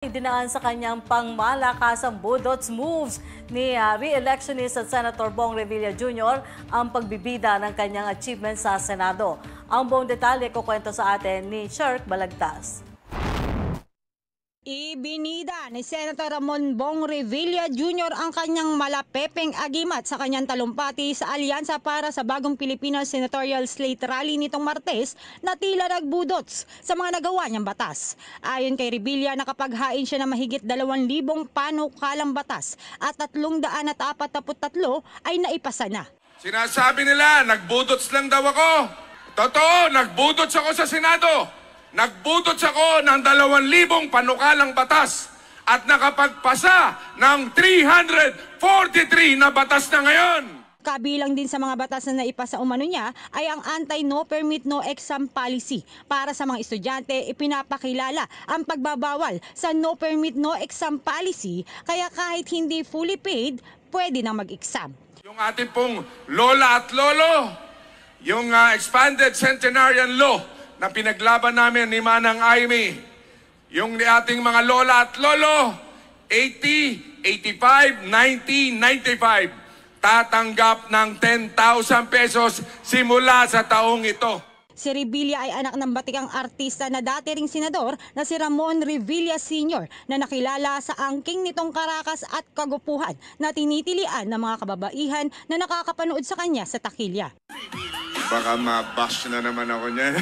Idinaan sa kanyang pangmalakasang budots moves ni re-electionist at Senator Bong Revilla Jr. ang pagbibida ng kanyang achievements sa Senado. Ang buong detalye kukwento sa atin ni Shirk Balagtas. Ibinida ni Senator Ramon Bong Revilla Jr. ang kanyang malapepeng agimat sa kanyang talumpati sa Alyansa para sa Bagong Pilipinas Senatorial Slate Rally nitong Martes na tila nagbudots sa mga nagawa niyang batas. Ayon kay Revilla, nakapaghain siya ng mahigit 2,000 panukalang batas at 343 ay naipasa na. Sinasabi nila, nagbudots lang daw ako. Totoo, nagbudots ako sa Senado. Nagbudots ako ng 2,000 panukalang batas at nakapagpasa ng 343 na batas na ngayon. Kabilang din sa mga batas na naipasa umano niya ay ang anti-no permit no exam policy. Para sa mga estudyante, ipinapakilala ang pagbabawal sa no permit no exam policy, kaya kahit hindi fully paid, pwede nang mag-exam. Yung ating pong lola at lolo, yung expanded centenarian law na pinaglaban namin ni Manang Aimee, yung ating mga lola at lolo, 80, 85, 90, 95, tatanggap ng 10,000 pesos simula sa taong ito. Si Revilla ay anak ng batikang artista na dati ring senador na si Ramon Revilla Sr. na nakilala sa angking nitong karakas at kagupuhan na tinitilian ng mga kababaihan na nakakapanood sa kanya sa takilya. Baka mabash na naman ako niyan.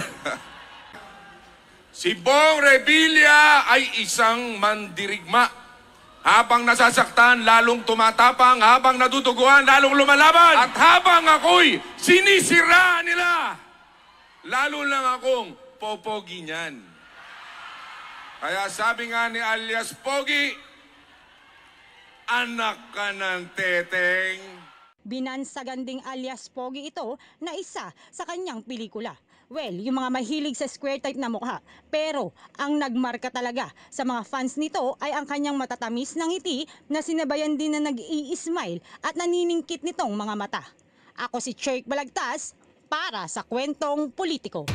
Si Bong Revilla ay isang mandirigma. Habang nasasaktan, lalong tumatapang. Habang naduduguan, lalong lumalaban. At habang ako'y sinisira nila, lalo lang akong popogi niyan. Kaya sabi nga ni alias Pogi, anak ka ng teteng. Binansagan ding alias Pogi ito na isa sa kanyang pelikula. Well, yung mga mahilig sa square type na mukha. Pero ang nagmarka talaga sa mga fans nito ay ang kanyang matatamis na ngiti na sinabayan din na nag-i-smile at naniningkit nitong mga mata. Ako si Shirk Balagtas para sa Kwentong Politiko.